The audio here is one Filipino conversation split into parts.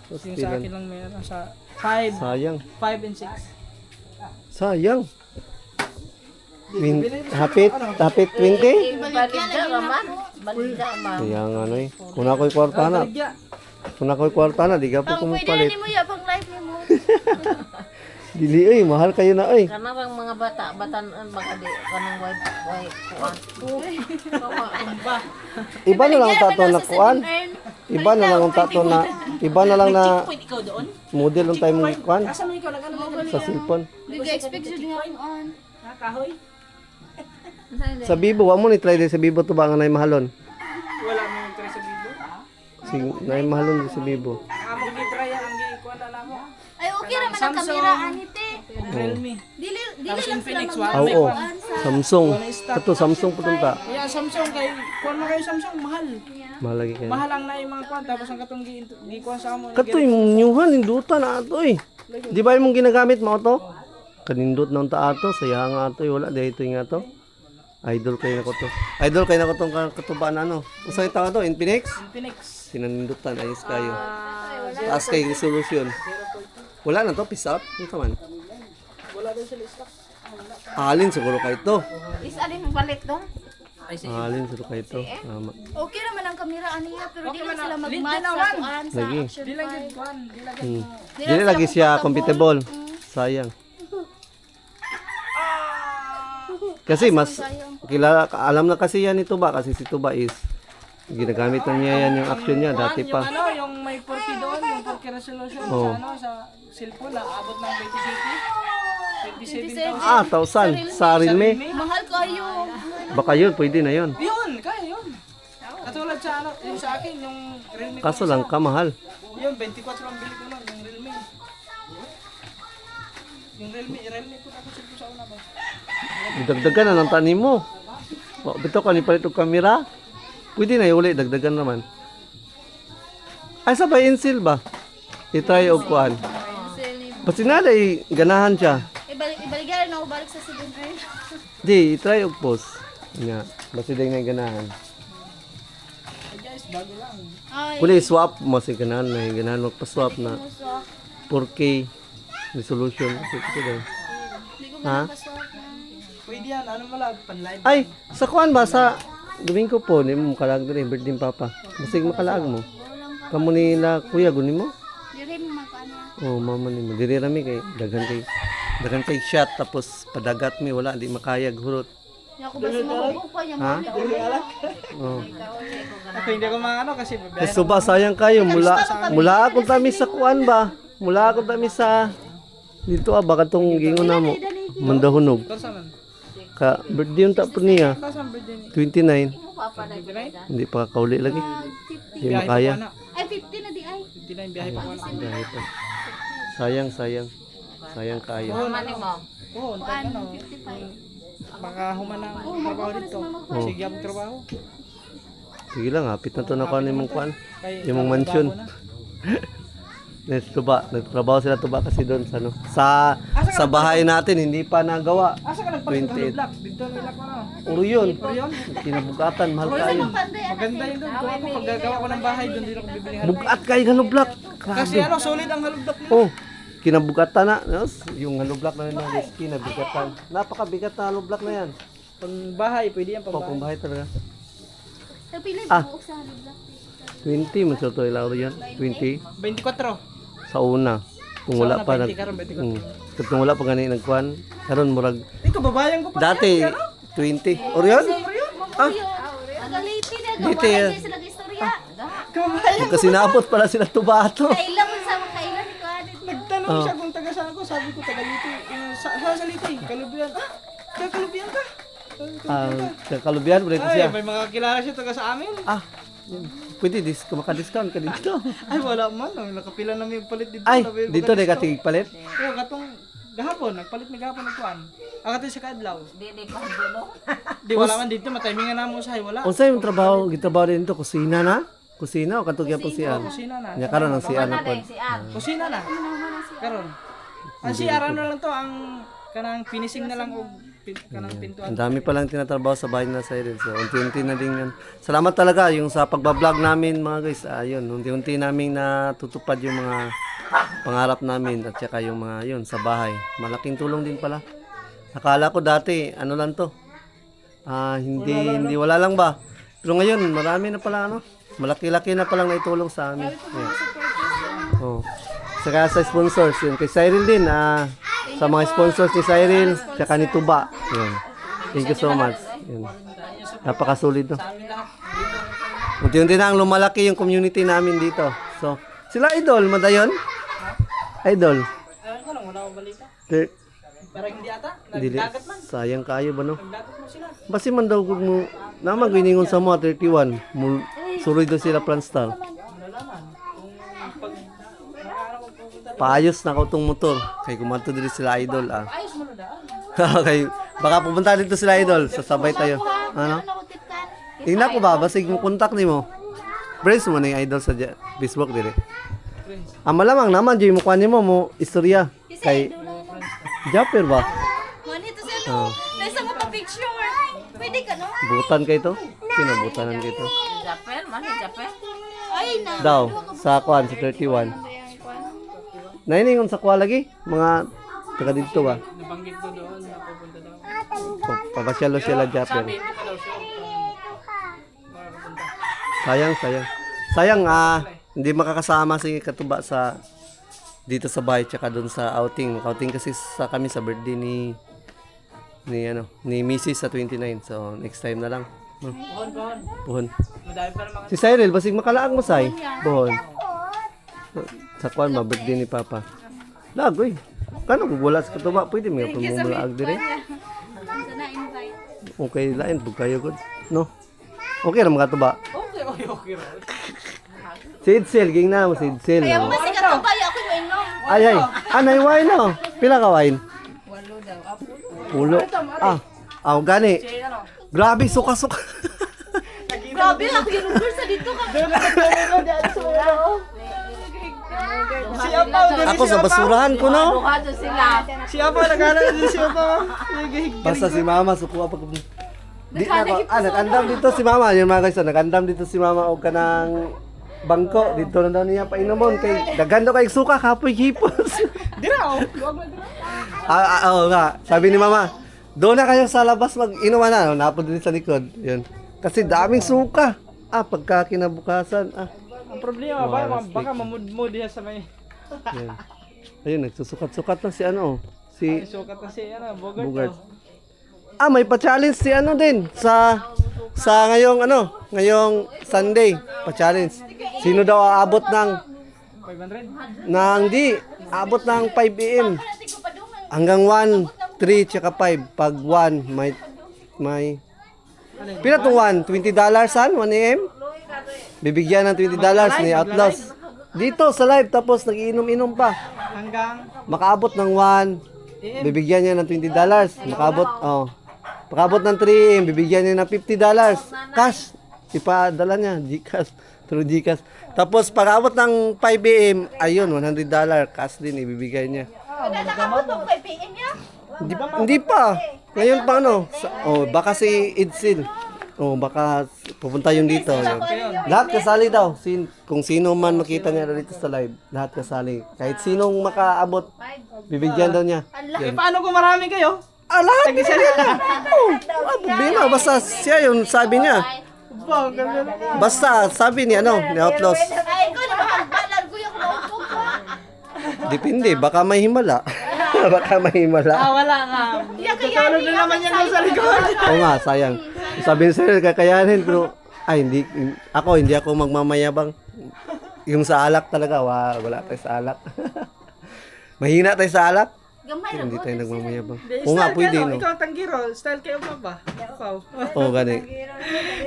Yung sa akin lang meron. Sa 5 Sayang. and 6. Sayang. Hapit 20? Balida ka man. Balida man. Kaya nga ano eh. Kung ako'y kwarta na. Baligya. Kung ako'y kwarta na, di ka po Pang pwede kumupalit. ni mo ya pang life ni mo. Dili ay, mahal kayo na ay. Kana bang mga bataan magadi kanang wife kuan. Iba na lang ang tato na kuan. Iba na lang ang tato na. Iba na lang na Ikaw doon? model ng time kuan Asa mo ikaw nag-ano? sa cellphone. Nag-expect jud nga kuan. Kahoy? Sa Bibo, wa mo ni try din sa Bibo to ba nga nay mahalon. Wala mo yung try sa video. Si nay mahalon din sa Bibo. Amo gi-try ang gi-kuan na mo. Ay okay ra man ang kamera anite. Realme. Dili Tapos lang sila Infinix, mag wala. Oo. Samsung. Kato Samsung putunta. Yeah, Samsung kay kuan mo kayo Samsung mahal. Mahal lagi kayo. Mahal ang na yung mga kuan tapos ang katong gi-kuan sa amo. Kato yung nyuhan induta na ato eh. Di ba imong ginagamit mo to? Kanindot na unta ato, saya nga ato, wala dito nga to. Idol kayo na ko to. Idol kayo na ko tong katubaan ano. Usa ita to, Infinix. Infinix. Sinanindutan ayos kayo. Taas kay resolution. Wala na to, peace out. Ano man? Wala daw sila stock. Alin siguro kayo to. Is alin mo balik do? Alin siguro kayo to. Tama. Okay ra man ang kamera aniya pero Okay dili man sila ang- mag-match Lin- sa kuan sa Lagi. action Di lang 5. yun kuan, di lang Hmm. yun. Dili lagi siya compatible. Sayang. Kasi mas kilala, alam na kasi yan ito ba kasi si Tuba is ginagamit na niya yan yung action niya dati Yung pa. ano, yung may 40 doon, yung 40 resolution Oo. sa ano, sa cellphone na abot ng 27,000. Ah, 1,000 sa Realme. Mahal kayo. Baka yun, pwede na yun. Yun, kaya yun. Katulad sa ano, yung sa akin, yung Realme. Kaso lang kamahal. Yun, 24 ang bili ko nun, yung Realme. Yung Realme po ako cellphone sa una ba? Dagdagan na ng tanim mo. Bito ka ni palit og kamera. Pwede na uli, dagdagan naman. Ay, sa ba insil ba? I-try og kuan. Basta na ganahan siya. Ibaligan na ako balik sa 7 Di, i-try og post. Nga, basta day nga ganahan. Ay guys, bago lang. Ay, Kung swap mo si ganahan na ganahan magpa-swap na 4K resolution. Ito daw. hindi ko Ha? makapasok na. Pwede yan, ano mo lang, pan-live. Ay, sa kuan ba sa Domingo po ni mo kalag diri birthday ni papa. Basig makalaag mo. Kamo nila kuya gunin mo? Dili mo magpaano. Oh, mama ni mo. Diri rami kay daghan kay shot tapos padagat mi wala di makayag hurot. Di ako basta mabubuo pa yung Ha? Oh. Ako hindi ko maano kasi babayaran. Gusto ba sayang kayo mula akong tami sa kuan ba? Mula akong tami sa dito baka tong gingon na mo. Mandahunog. Torsa man. Ka birthday yung tapo niya. Torsa ang birthday ni. 29. Pinay? Hindi pa kauli lagi. 50. Hindi Biyahe pa makaya. ko na. Ay, 50 na di ay. 59 biyahe pa ko na. Dahil pa. Sayang, sayang. Sayang kayo. Mani mo. Oo, tag ano. 55. Baka humana ang trabaho dito. Sige ang trabaho. Sige lang, hapit na to na kuan imong kuan. Kay Imong mansion. trabaho na. Tuba, nagtrabaho sila tuba kasi doon sa ano. Sa bahay natin hindi pa nagawa. Asa ka nagpalit 28. ng block? Dito ang block mo na. Puro yun. Pero yun, Kinabugatan, mahal kayo. maganda yun doon. Kung ako paggagawa ko ng bahay doon, dito ako bibili ng Bugat kayo halublak. Kasi Grabe. ano, solid ang halubdak mo. Oh, kinabugatan na. Yes, yung halublak na rin ng whiskey, nabigatan. Napakabigat na halublak na yan. Pang bahay, pwede yan pang bahay. Pang bahay talaga. Sa pilan Ah. buok sa halibla. 20, maso to ilaw yan. 20 24. sa una. Kung wala pa nag... 20 karon 24. Kung wala pa gani nagkuan, karon murag Ikaw babayang ko pa. dati 20. Orion? Ah, Agaliti na Dito yan. gawa sila istorya. Kababayang. kasi naabot pala sila tubato. Kailan mo sa mga kailan ni Kuanit. Nagtanong siya kung taga saan ko. Sabi ko taga Liti. Sa Liti. Kalubian. Ah, taga Kalubian ka. Sa Kalubian, ulit Ay, siya. may mga kilala siya taga sa amin. Ah, yun. Pwede maka-discount ka dito. Ay, wala man. Nakapila na may palit dito. Ay, Sabi, dito baka na discount. katig palit. Oo, katong gahapon. Nagpalit na gahapon nagkuhan. Akati sa Kadlaw. Dili pa dulo. Di wala man dito. Matimingan na mo sa wala. Unsa yung trabaho, gitrabaho din dito kusina na? Kusina o katugya po siya? Kusina na. Nya karon ang siya na pod. Si An. Kusina na. Karon. Ang CR ano lang to. Ang kanang finishing na lang og kanang pintuan. Ang dami palang tinatrabaho sa bahay na Cyril. So, unti-unti na din yan. Salamat talaga yung sa pagbablog namin mga guys. Ayun, unti-unti namin natutupad yung mga pangarap namin at saka yung mga yun sa bahay. Malaking tulong din pala. Akala ko dati, ano lang to. Hindi wala lang ba. Pero ngayon, marami na pala ano. Malaki-laki na palang naitulong sa amin. Yeah. Oh. Saka sa sponsors, yun kay Cyril din, sa mga sponsors ni Cyril, saka ni Tuba. Yun. Thank you so much. Yun. Napakasolid no. Unti-unti na ang lumalaki yung community namin dito. So, sila Idol, madayon? Idol. Ayun ko lang, wala akong balita. Ter- Parang hindi ata. Dili, Nagdagat man. sayang kayo ba no? Nagdagat mo sila. Basi man daw kung mo, naman giningon sa mga 31, suroy daw sila Planstar. Malalaman. Kung pag nakakaraw magpupunta. Paayos na ko tong motor. Kay kumanto dito sila Idol Ayos mo na daan. Okay, baka pupunta dito sila Idol, sasabay tayo. Ano? Tingnan ko ba, basig mo contact nimo. Brace mo na yung Idol sa Facebook dire. Malamang naman jud mo kuan nimo mo istorya kay Japper ba? Manito sa no. Nasa mo pa picture. Pwede ka no? Butan kay to? Kinabutanan kay to. Japel, mani Japel. Ay na. Daw sa kuan sa 31. Nainingon sa kuha lagi mga taga dito ba? Nabanggit ko doon, napupunta daw. Papasyalo sila Japper. Sabi, hindi pa daw siya makakapunta. Sayang hindi makakasama si Katuba sa dito sa bahay tsaka doon sa outing. Outing kasi sa kami sa birthday ni Mrs. sa 29. So next time na lang. No? Buhon. Madami pa naman. Si Cyril basig makalaang mo say. Buhon. Sa kwan ma birthday ni Papa. Lagoy. Kano kung wala sa Katuba pwede mga pamumulaag dire. Sana invite. Okay lain pag kayo good. No. Okay ra mga Katuba. Okay. Sidsel ging na mo sidsel. Kaya mo kasi katubay ako mo inom. Ay. Anay wine no. Pila ka wine? Pulo. Gani. Grabe, suka-suka. Grabe ako ginugur sa dito ka. Si Apaw, dali Ako si sa Apaw. basurahan ko, no? Duhado sila. Si Apaw, nag-aaral din si Apaw. Basta si Mama, sukuha pag... Di na ako, nag-andam dito si Mama. Yung mga guys, nag-andam dito si Mama o ka ng bangko. Dito na daw niya painomon. Kay, dagando kay suka, kapoy hipos. Di na, oh. Luwag na dira. Oo nga. Sabi ni Mama, doon na kayo sa labas mag-inuman na. Napod din sa likod. Yun. Kasi daming suka. Pagka kinabukasan. Ang problema ba, baka mamudmud diya sa may... Yan. Ayun, nagsusukat-sukat na si ano. Si Sukat na si, Bogart. Bogart. May pa-challenge si ano din sa ngayong Sunday, pa-challenge. Sino daw aabot ng 500? di aabot ng 5 AM hanggang 1, 3 tsaka 5. Pag 1 may pila tong 1, $20 san 1 AM. Bibigyan ng $20 ni Outlaws. Dito sa live tapos nagiinom-inom pa. Hanggang... Makaabot ng 1, bibigyan niya ng $20. Makaabot ng 3, bibigyan niya ng $50. Cash. Ipadala niya, GCash. Through GCash. Tapos pag-abot ng 5 AM, ayun, $100. Cash din, ibibigay niya. Nakakabot mo kay PM niya. Hindi pa. Ngayon pa baka si Idsil. Baka pupunta yun dito. Yun. Lahat kasali daw. Kung sino man makita niya dito sa live, lahat kasali. Kahit sinong makaabot, bibigyan daw niya. Paano kung marami kayo? Lahat isa na. Problema. Basta siya yun, sabi niya. Basta, sabi ni Outlaws. Ay ko na balag ko yung notebook ko. Depende, baka may himala. Baka may himala. Wala nga. Tutulog na naman yan doon sa likod. Oo nga, sayang. Sabi ni Sir, kakayanin. Pero, hindi ako magmamayabang. Yung sa alak talaga, wala tayo sa alak. Mahina tayo sa alak. Gamay na Hindi mo. tayo nagmamayabang. Oo nga, Style pwede, kayo, no? Ikaw tanggiro. Style kayo pa ba? Upaw. Oo, gani.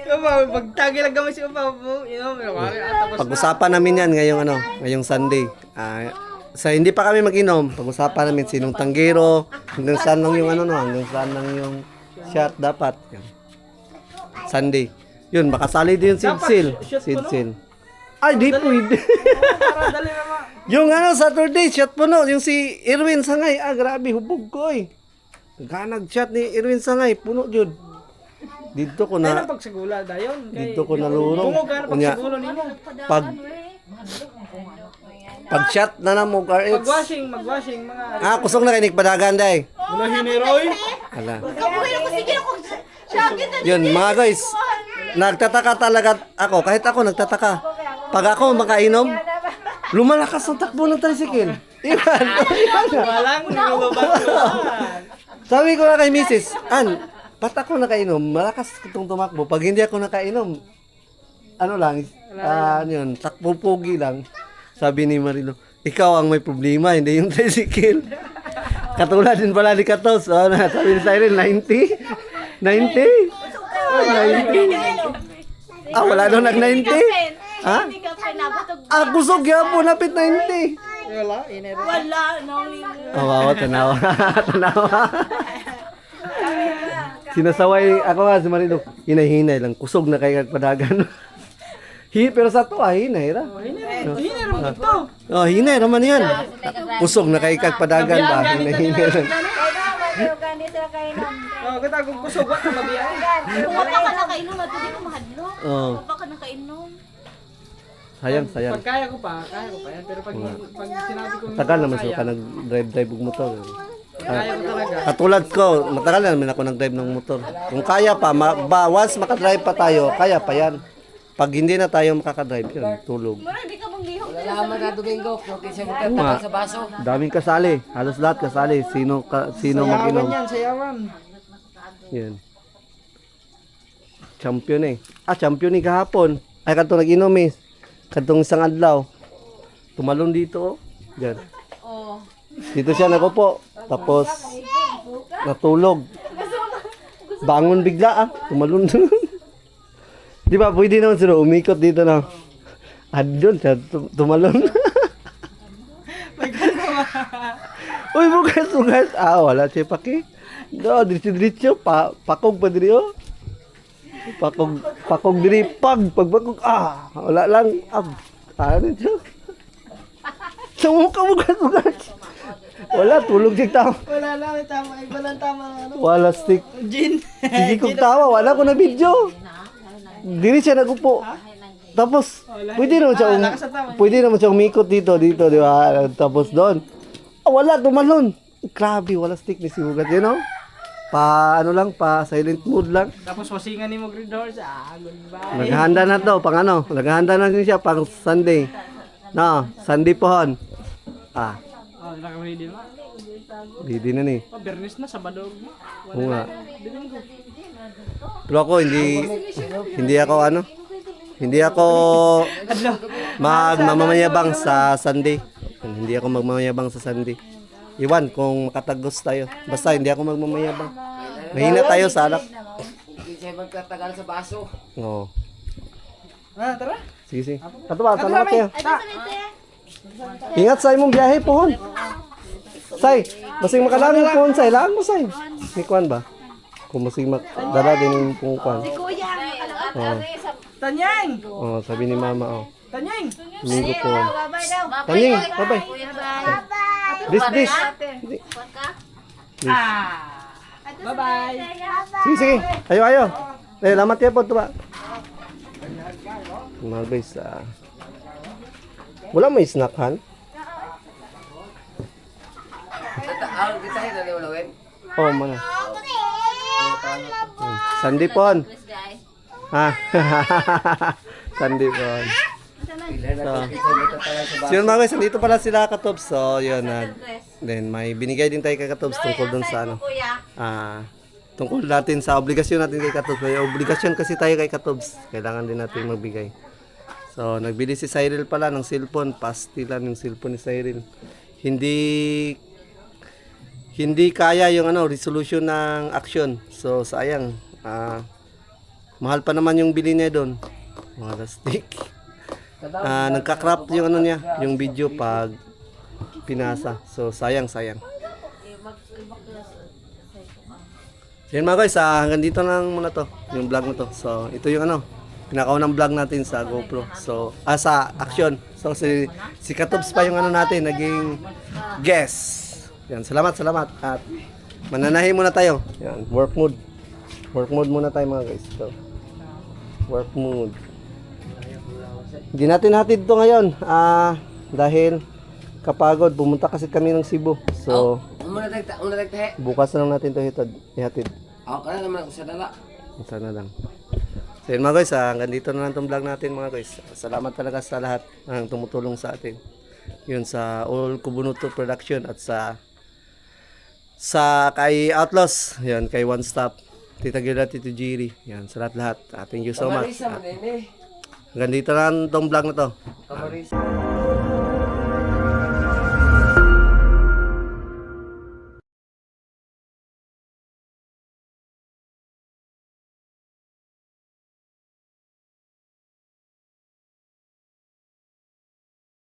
Upaw, pag tagi lang gamay si Upaw, tapos Pag-usapan namin yan ngayong Sunday. Hindi pa kami mag-inom. Pag-usapan namin sinong tanggero, hanggang saan lang yung hanggang saan lang yung shot dapat. Yan. Sunday. Yun, makasali din yung Sidsil. Sidsil. Ay, di pwede. para dali naman. Yung Saturday, shot puno. Yung si Irwin Sangay. Grabe, hubog ko eh. Nag-chat ni Irwin Sangay, puno jud. Dito ko Ano na pagsagula dayon? dito ko nalurong. Bungo ka na Unya, pagsagulo nimo. pag chat na na mo RH. Magwashing mga Kusog na kay Padagan day. Ano hiniroy? Ala. Kabuhay ako, sige ako. Shagit na Yun mga guys, nagtataka talaga ako, kahit ako nagtataka. Pag ako makainom, lumalakas ang takbo ng tricycle. Iwan. Walang niluluban. Sabi ko na kay Mrs. Ba't ako nakainom? Malakas itong tumakbo. Pag hindi ako nakainom, ano lang, yun, takbo-pogi lang. Sabi ni Marilo, ikaw ang may problema, hindi yung tricycle. Katulad din pala ni Katos. Sabi ni Cyril, 90? 90? Oh, 90. Wala daw nag-90? Ha? Hindi ka pa nabutog. Kusog yan po, napit 90. Wala, inero. Wala, nang Wow, tanawa. Tanawa. Sinasaway ako nga si Marilo. Hinay-hinay lang. Kusog na kay Padagan. Pero sa to, hinay ra. Hinero mo ito. Hinay naman yan. Kusog na kay Padagan ba? Hinay-hinay lang. Kita kung kusog wa ka mabiyay. Kung wala ka nakainom, at hindi ko mahadlok. Oo. Wala ka nakainom. Sayang. Pag kaya ko pa yan. Pero pag sinabi ko Tagal naman siya ka nag-drive og motor. kaya ko talaga. Katulad ko, matagal na naman ako nag-drive ng motor. Kung kaya pa, once makadrive pa tayo, kaya pa yan. Pag hindi na tayo makakadrive, yun, tulog. Mura, hindi ka mong lihok. Lalaman na Domingo, okay siya magtatagal sa baso. Daming kasali, halos lahat kasali. Sino mag-inom. Sayawan yan, sayawan. Yan. Champion eh. Champion eh kahapon. Ay, kanto nag-inom eh. Kantong isang adlaw. Tumalon dito oh. Yan. Oh. Dito siya nagupo. Tapos, natulog. Bangon bigla tumalon. Di ba, pwede naman sila umikot dito na. Doon siya, tumalon. Uy, bukas. Wala siya paki. Diretso. Pakog pa diri oh. Pakog diri. Pagpakog. Wala lang. Ano siya? Sumuka bukas. Wala, tulog si tao. Wala lang, tama. Walang tama. Wala stick. Gin. Sige kong tawa, wala ko na video. Diri siya nagupo. Tapos, pwede naman siya umikot dito, di ba? Tapos doon. Wala, tumalon. Grabe, wala stick ni si Hugat, you know? Pa silent mode lang. Tapos wasingan ni mo Green Doors. Goodbye. Naghahanda na to, naghahanda na siya pang Sunday. No, Sunday pohon. Naka-ready na. Ready na ni. Bernis na, Sabado. Oo nga. Pero ako, hindi ako magmamayabang sa Sunday. Hindi ako magmamayabang sa Sunday. Iwan kung makatagos tayo. Basta hindi ako magmamayabang. Mahina tayo sa alak. Hindi siya magtatagal sa baso. Oo. Tara. Sige. Katuwa, salamat kayo. Ingat sa imong biyahe pohon. Say, basing makalangon pohon say. Laan mo say. May kuwan ba? Kung basing makadala din yung pungkuan. Kuya, Tanyeng! Sabi ni mama Tanyeng! Minggo pohon. bye-bye daw. Tanying, bye-bye. This. Bye-bye! Sige. Ayo. Lamat ya po tuwa. Mga guys, wala may snackan? Kita rin naliwalawin. Mana. Sunday pon. Sunday pon. So yun mga guys, nandito pala sila Katobs. So yun, then may binigay din tayo kay Katobs tungkol dun sa tungkol natin sa obligasyon natin kay Katobs. May obligasyon kasi tayo kay Katobs. Kailangan din natin magbigay. So nagbili si Cyril pala ng cellphone. Pastilan yung cellphone ni Cyril. Hindi kaya yung resolution ng action. So sayang. Mahal pa naman yung bili niya doon. Mga stick. Nagka-crop yung niya, yung video pag pinasa. So sayang. Yan mga guys, hanggang dito lang muna to, yung vlog na to. So ito yung pinakaunang vlog natin sa GoPro. So sa action. So si Katobs pa yung natin, naging guest. Yan, salamat at Mananahi muna tayo. Yan, work mode. Work mode muna tayo mga guys. So, work mode. Hindi natin hatid to ngayon. Dahil kapagod. Pumunta kasi kami ng Cebu. So, bukas na lang natin to ihatid. Ako ka na naman ako sa dala. Sana lang. So yun mga guys, hanggang dito na lang itong vlog natin mga guys. Salamat talaga sa lahat ng tumutulong sa atin. Yun sa All Kubunuto Production at sa kay Outlaws, yan kay One Stop, Tita Gilda, Tito Jiri, yan sa lahat. Thank you so much. Kamarisa, manene. Hanggang dito na lang itong vlog na to. Kamarisa.